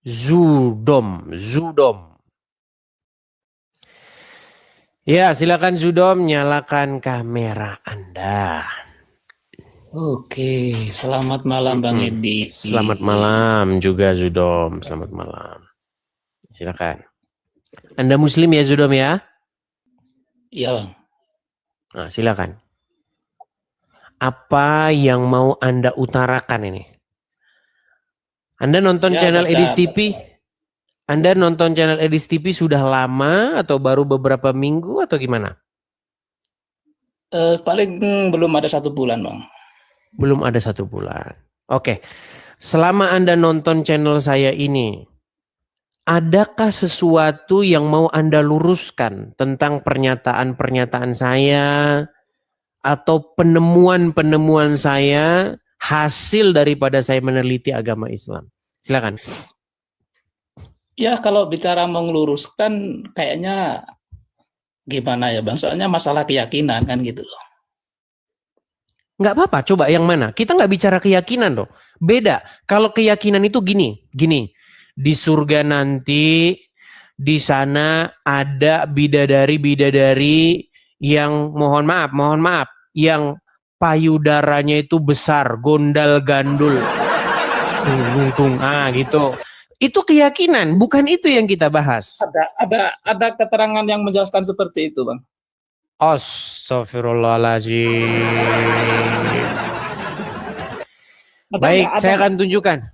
Zudom, Zudom. Ya, silakan Zudom, nyalakan kamera Anda. Oke, selamat malam Bang Edi. Selamat malam juga Zudom, selamat malam. Silakan. Anda Muslim ya Zudom ya? Iya Bang. Nah, silakan. Apa yang mau Anda utarakan ini? Anda nonton Ya, channel baca. Edis TV? Anda nonton channel Edis TV sudah lama atau baru beberapa minggu atau gimana? Paling belum ada 1 bulan Bang. Belum ada 1 bulan. Oke, selama Anda nonton channel saya ini, adakah sesuatu yang mau Anda luruskan tentang pernyataan-pernyataan saya atau penemuan-penemuan saya hasil daripada saya meneliti agama Islam? Silakan. Ya, kalau bicara meluruskan kayaknya gimana ya Bang? Soalnya masalah keyakinan kan gitu loh. Nggak apa-apa, coba yang mana? Kita nggak bicara keyakinan loh. Beda. Kalau keyakinan itu gini. Di surga nanti, di sana ada bidadari-bidadari yang mohon maaf, yang payudaranya itu besar, gondal gandul. Tung, gitu. Itu keyakinan, bukan itu yang kita bahas. Ada keterangan yang menjelaskan seperti itu Bang. Astagfirullahaladzim. Baik, saya akan tunjukkan.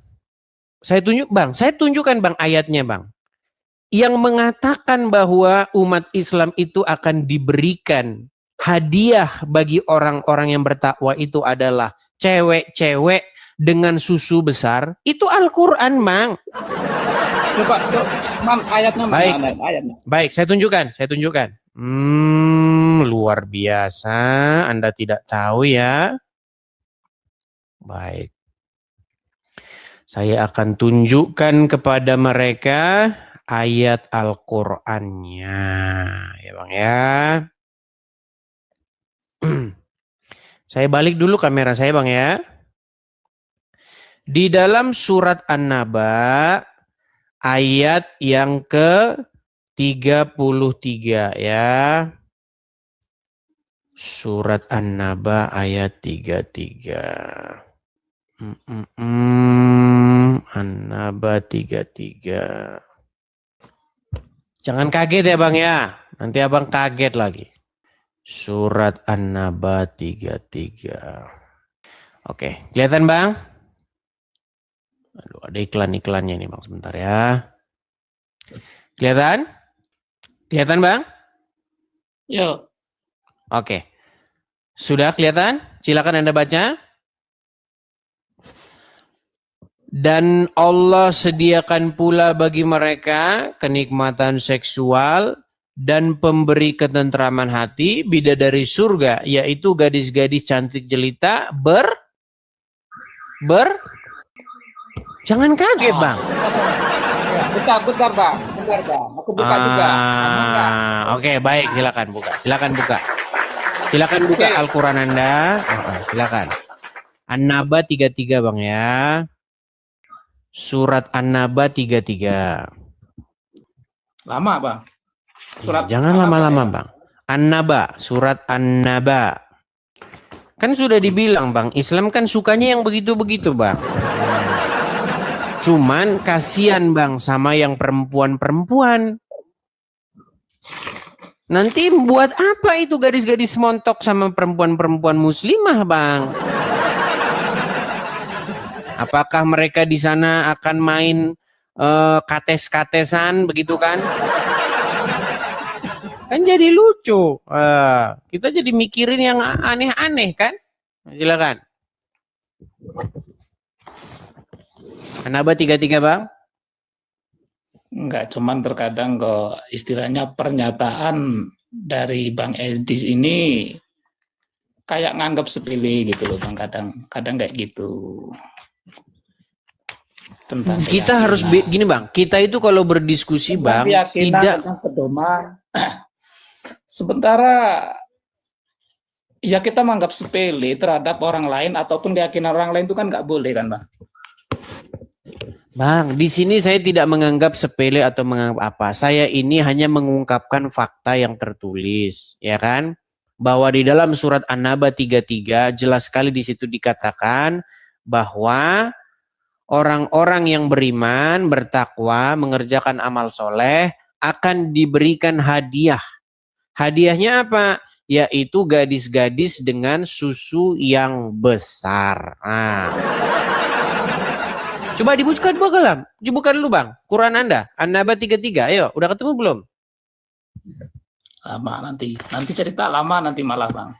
Saya tunjukkan Bang ayatnya Bang. Yang mengatakan bahwa umat Islam itu akan diberikan hadiah bagi orang-orang yang bertakwa itu adalah cewek-cewek dengan susu besar. Itu Al-Quran Bang. Coba, ayatnya mana? Ayatnya. Baik, saya tunjukkan. Luar biasa. Anda tidak tahu ya. Baik. Saya akan tunjukkan kepada mereka ayat Al-Qur'annya. Ya Bang ya. Saya balik dulu kamera saya Bang ya. Di dalam surat An-Naba ayat yang ke-33 ya. Surat An-Naba ayat 33. An-Naba 33. Jangan kaget ya Bang ya. Nanti Abang kaget lagi. Surat An-Naba 33. Oke, kelihatan Bang? Aduh, ada iklan-iklannya nih Bang sebentar ya. Kelihatan? Kelihatan Bang? Yo. Oke. Sudah kelihatan? Silakan Anda baca. Dan Allah sediakan pula bagi mereka kenikmatan seksual dan pemberi ketentraman hati bidadari surga, yaitu gadis-gadis cantik jelita jangan kaget Bang. Bentar Bang. Aku buka juga. Sama enggak? Oke, baik, silakan buka. Silakan buka Al-Quran Anda. Silakan. An-Naba 33 Bang ya. Surat An-Naba 33. Lama Bang. Jangan lama-lama Bang. An-Naba, surat An-Naba. Kan sudah dibilang Bang, Islam kan sukanya yang begitu-begitu Bang. Cuman kasihan Bang sama yang perempuan-perempuan. Nanti buat apa itu gadis-gadis montok sama perempuan-perempuan muslimah Bang? Apakah mereka di sana akan main kates-katesan begitu kan? Kan jadi lucu. Kita jadi mikirin yang aneh-aneh kan? Silakan. An-Naba 33 Bang? Enggak, cuman terkadang kok istilahnya pernyataan dari Bang Edis ini kayak nganggap sepele gitu loh Bang, kadang kayak gitu. Tentang kita harus gini Bang, kita itu kalau berdiskusi Bang, tidak tentang pedoman. Sementara ya kita menganggap sepele terhadap orang lain ataupun keyakinan orang lain itu kan nggak boleh kan Bang? Bang, di sini saya tidak menganggap sepele atau menganggap apa. Saya ini hanya mengungkapkan fakta yang tertulis, ya kan? Bahwa di dalam surat An-Naba 33 jelas sekali di situ dikatakan bahwa orang-orang yang beriman, bertakwa, mengerjakan amal soleh akan diberikan hadiah. Hadiahnya apa? Yaitu gadis-gadis dengan susu yang besar. Nah, coba dibuka dulu Bang. Dibuka dulu Bang. Quran Anda, An-Naba 33. Ayo, udah ketemu belum? Lama nanti cerita lama nanti malah bang.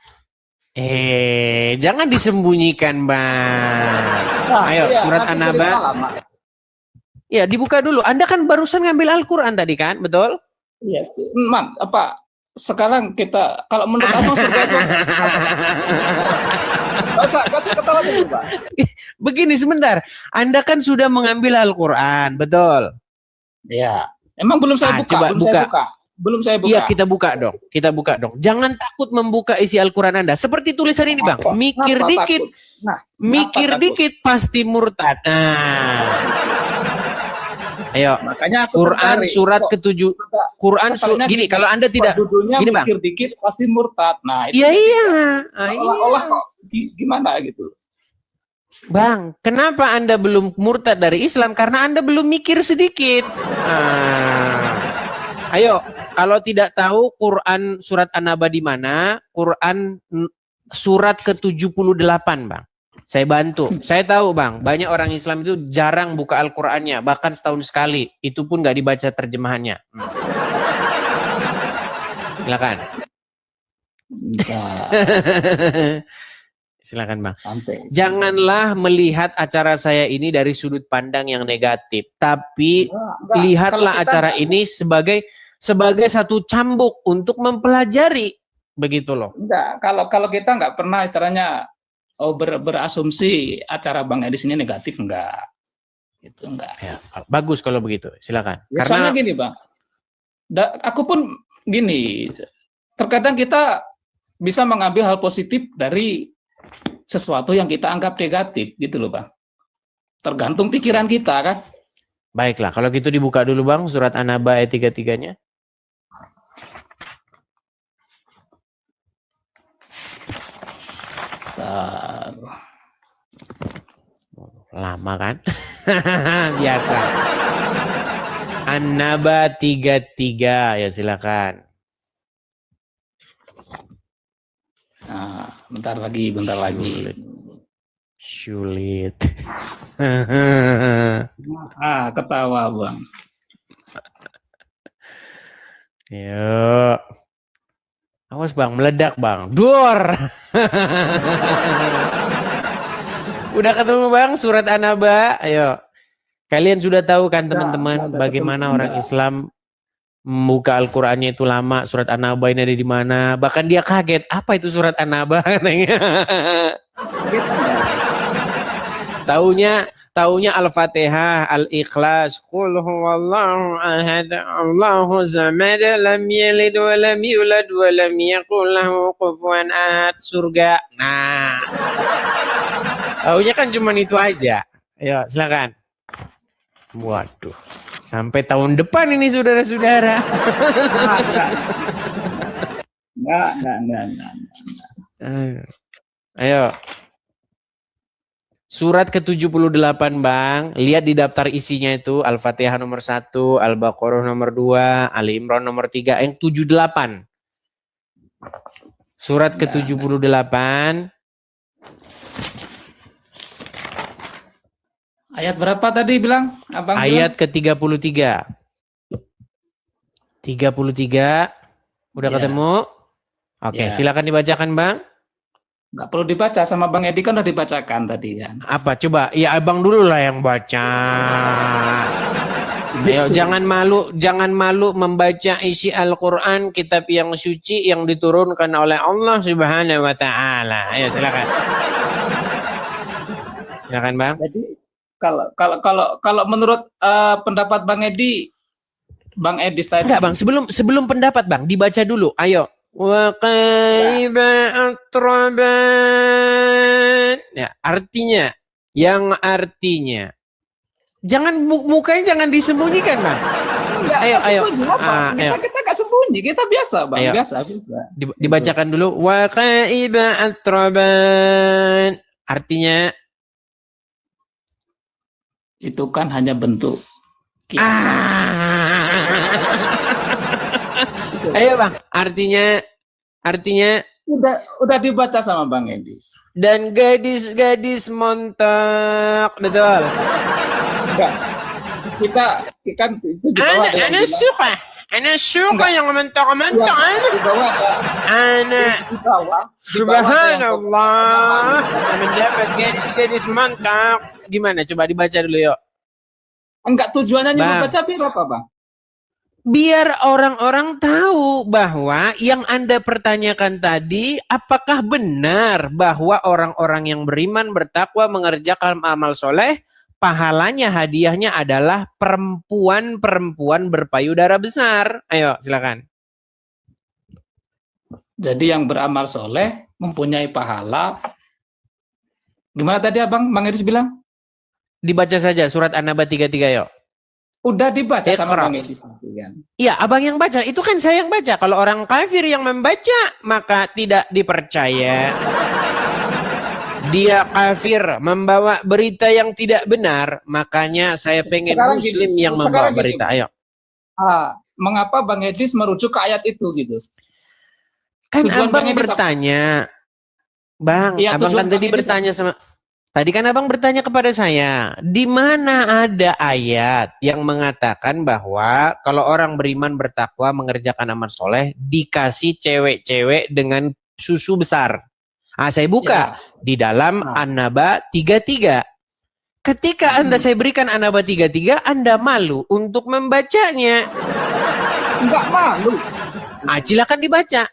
Jangan disembunyikan Bang. Nah, Ayo, iya, surat nanti An-Naba. cerita lama. Ya, dibuka dulu. Anda kan barusan ngambil Al-Quran tadi kan, betul? Iya sih. Man, apa sekarang kita kalau menurut abang surga itu gak usah ketawa dulu bang. Begini sebentar. Anda kan sudah mengambil Al-Quran, betul? Ya, emang belum saya buka, Coba belum buka. saya buka. Belum saya buka. Iya, kita buka dong. Kita buka dong. Jangan takut membuka isi Al-Quran Anda. Seperti tulisan ini, Bang. Mikir dikit. Mikir dikit pasti murtad. Nah. Ayo. Makanya aku Quran surat ke-7. Quran gini, kalau Anda tidak gini, Bang. Mikir dikit pasti murtad. Nah, itu iya. Olah kok gimana gitu. Bang, kenapa Anda belum murtad dari Islam? Karena Anda belum mikir sedikit. Ayo, kalau tidak tahu Quran surat An-Naba di mana, Quran surat ke-78, Bang. Saya bantu. Saya tahu, Bang, banyak orang Islam itu jarang buka Al-Qur'annya, bahkan setahun sekali. Itu pun nggak dibaca terjemahannya. Silakan. Silakan, Bang. Santai. Janganlah melihat acara saya ini dari sudut pandang yang negatif, tapi lihatlah acara ini sebagai satu cambuk untuk mempelajari, begitu loh. Enggak, kalau kita nggak pernah istilahnya berasumsi acara Bang Edi ini negatif, enggak. Itu enggak. Ya, bagus kalau begitu, silakan. Ya, karena gini, Bang. Aku pun gini, terkadang kita bisa mengambil hal positif dari sesuatu yang kita anggap negatif, gitu loh, Bang. Tergantung pikiran kita, kan. Baiklah, kalau gitu dibuka dulu, Bang, surat An-Naba ayat 33-nya. Lama kan? Biasa. An-Naba 33, ya silakan. Nah, bentar lagi. Sulit. Ketawa, Bang. Yuk. Awas Bang, meledak Bang. Dor. Udah ketemu Bang surat An-Naba? Ayo. Kalian sudah tahu kan teman-teman bagaimana orang Islam membuka Al-Qur'annya itu lama, surat An-Naba ini ada di mana? Bahkan dia kaget, apa itu surat An-Naba katanya. Taunya Al-Fatihah, Al-Ikhlas, Qul huwallahu ahad, Allahu samad, lam yalid wa lam yulad wa lam yakul lahu kufuwan ahad, surga. Nah. Taunya kan cuma itu aja. Ayo, silakan. Waduh. Sampai tahun depan ini saudara-saudara. Enggak. Ayo. Surat ke-78 Bang, lihat di daftar isinya itu Al-Fatihah nomor 1, Al-Baqarah nomor 2, Ali Imran nomor 3, yang 78. Surat ke-78. Ayat berapa tadi bilang? Abang ayat ke-33. 33. Udah ketemu? Oke, silakan dibacakan Bang. Nggak perlu dibaca, sama Bang Edi kan udah dibacakan tadi kan. Apa coba? Ya abang dulu lah yang baca. Ayo, jangan malu membaca isi Al-Quran, kitab yang suci yang diturunkan oleh Allah Subhanahu wa Ta'ala. Ayo silakan. Silakan Bang. Jadi kalau menurut pendapat Bang Edi tadi. Enggak Bang, sebelum pendapat Bang, dibaca dulu. Ayo. Wa qaiba atraban. Ya, artinya Jangan mukanya jangan disembunyikan, Bang. Enggak, Ayo, ayo. sembunyi apa? Ayo. Kita nggak sembunyi, kita biasa, Bang. Ayo. Biasa. Dibacakan dulu. Waqaiba atraban. Artinya Itu kan hanya bentuk kiasan. Ayo, Bang. Artinya Udah dibaca sama Bang Edis. dan gadis-gadis montok. Betul. Enggak. Kita kan itu di bawah ada yang bilang, Ana suka yang mentok-mentok. di bawah ada Ana di bawah subhanallah mendapat gadis-gadis montok. Gimana? Coba dibaca dulu yuk. enggak, tujuannya Bang. membaca biar apa, Bang? Biar orang-orang tahu bahwa yang Anda pertanyakan tadi, apakah benar bahwa orang-orang yang beriman, bertakwa, mengerjakan amal soleh, pahalanya, hadiahnya adalah perempuan-perempuan berpayudara besar. Ayo, silakan. Jadi yang beramal soleh mempunyai pahala. Gimana tadi Bang Edis bilang? Dibaca saja surat An-Naba 33, yuk. Udah dibaca sama Iqra. Bang Edis nanti kan. Iya, abang yang baca. Itu kan saya yang baca. Kalau orang kafir yang membaca, maka tidak dipercaya. Dia kafir, membawa berita yang tidak benar. Makanya saya pengen Sekarang muslim gini, yang membawa sekarang gini, berita. Ayo. Mengapa Bang Edis merujuk ke ayat itu gitu? Kan Tujuan abang Bang Edis apa? bertanya. Bang, Iya, abang tujuan kan tadi Bang Edis bertanya sama... Tadi kan abang bertanya kepada saya, di mana ada ayat yang mengatakan bahwa kalau orang beriman bertakwa mengerjakan amal soleh dikasih cewek-cewek dengan susu besar. Saya buka di dalam An-Naba 33. Ketika Anda saya berikan An-Naba 33, Anda malu untuk membacanya. Enggak malu. Silakan dibaca.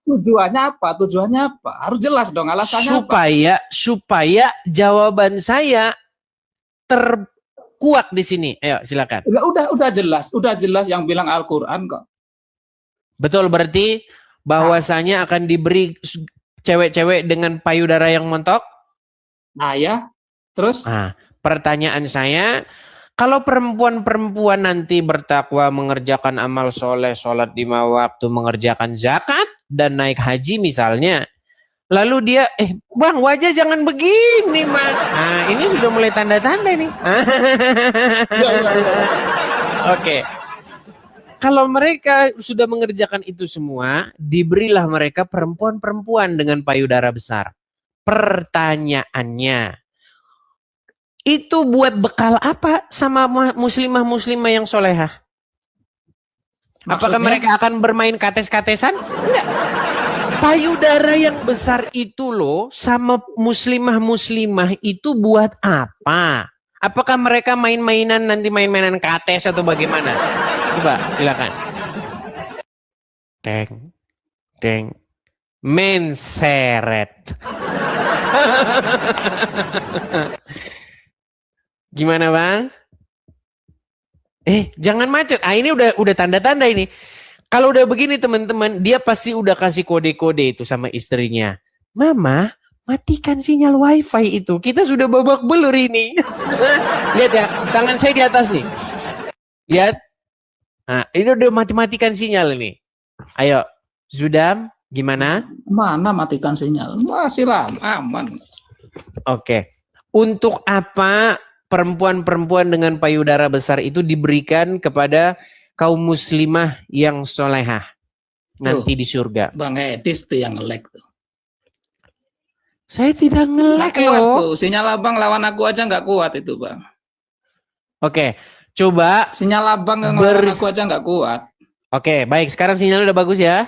Tujuannya apa? Harus jelas dong alasannya supaya jawaban saya terkuak di sini. Ayo, silakan. Udah jelas yang bilang Al-Qur'an kok. Betul, berarti bahwasanya akan diberi cewek-cewek dengan payudara yang montok? Ya. Terus? Pertanyaan saya, kalau perempuan-perempuan nanti bertakwa, mengerjakan amal soleh, sholat 5 waktu, mengerjakan zakat, dan naik haji misalnya. Lalu dia, bang wajah jangan begini, Mas. Ini sudah mulai tanda-tanda nih. Oke. Kalau mereka sudah mengerjakan itu semua, diberilah mereka perempuan-perempuan dengan payudara besar. Pertanyaannya, itu buat bekal apa sama muslimah-muslimah yang solehah? Apakah mereka akan bermain kates-katesan? Enggak. Payudara yang besar itu loh sama muslimah-muslimah itu buat apa? Apakah mereka main-mainan nanti main-mainan kates atau bagaimana? Coba silakan. Deng. Menseret. Gimana, Bang? Jangan macet. Ini udah tanda-tanda ini. Kalau udah begini teman-teman, dia pasti udah kasih kode-kode itu sama istrinya. Mama, matikan sinyal wifi itu. Kita sudah babak belur ini. Lihat ya, tangan saya di atas nih. Lihat. Ini udah matikan sinyal ini. Ayo, Zudam, gimana? Mana matikan sinyal? Masih aman. Oke. Untuk apa perempuan-perempuan dengan payudara besar itu diberikan kepada kaum muslimah yang solehah nanti di surga? Bang Edis tuh yang nge-lag tuh. Saya tidak nge-lag loh. Sinyal abang lawan aku aja nggak kuat itu, Bang. Oke, coba. Sinyal abang lawan aku aja nggak kuat. Oke, baik. Sekarang sinyalnya udah bagus ya?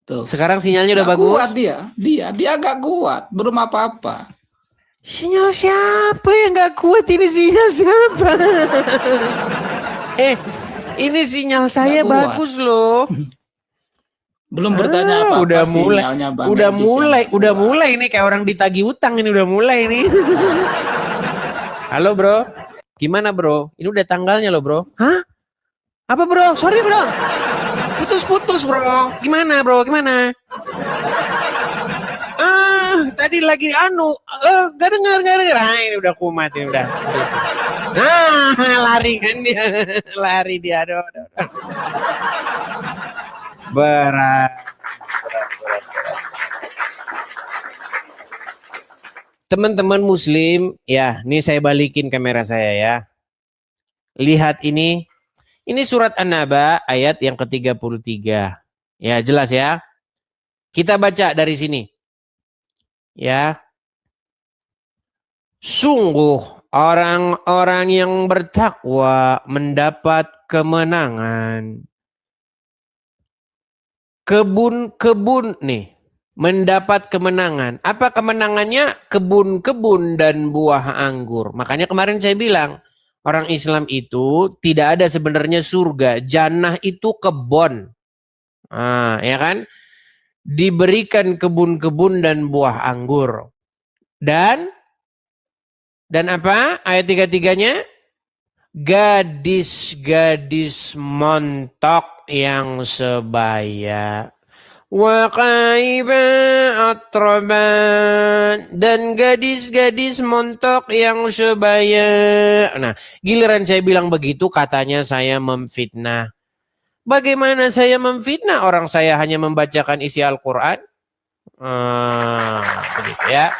Tuh. Sekarang sinyalnya udah bagus. Kuat dia agak kuat, belum apa-apa. Sinyal siapa yang nggak kuat? Ini sinyal siapa? Ini sinyal saya bagus loh. Belum bertanya apa-apa. Udah mulai. Bang Udah mulai ini kayak orang ditagih utang ini udah mulai nih. Halo bro, gimana bro? Ini udah tanggalnya loh bro. Hah? Apa bro? Sorry bro. Putus bro. Gimana bro? Gimana? Tadi lagi gak dengar. Ini udah kumat ini udah. Lari kan dia. Lari dia. Aduh, aduh, aduh. Berat. Teman-teman muslim, ya, nih saya balikin kamera saya ya. Lihat ini. Ini surat An-Naba ayat yang ke-33. Ya, jelas ya. Kita baca dari sini. Ya. Sungguh orang-orang yang bertakwa mendapat kemenangan. Kebun-kebun nih mendapat kemenangan. Apa kemenangannya? Kebun-kebun dan buah anggur. Makanya kemarin saya bilang, orang Islam itu tidak ada sebenarnya surga. Jannah itu kebun. Ya kan? Diberikan kebun-kebun dan buah anggur. Dan apa? Ayat 33-nya? Gadis-gadis montok yang sebaya. Wa qaiba atraban, dan gadis-gadis montok yang sebaya. Nah, giliran saya bilang begitu katanya saya memfitnah. Bagaimana saya memfitnah? Orang saya hanya membacakan isi Al-Quran. Begitu ya.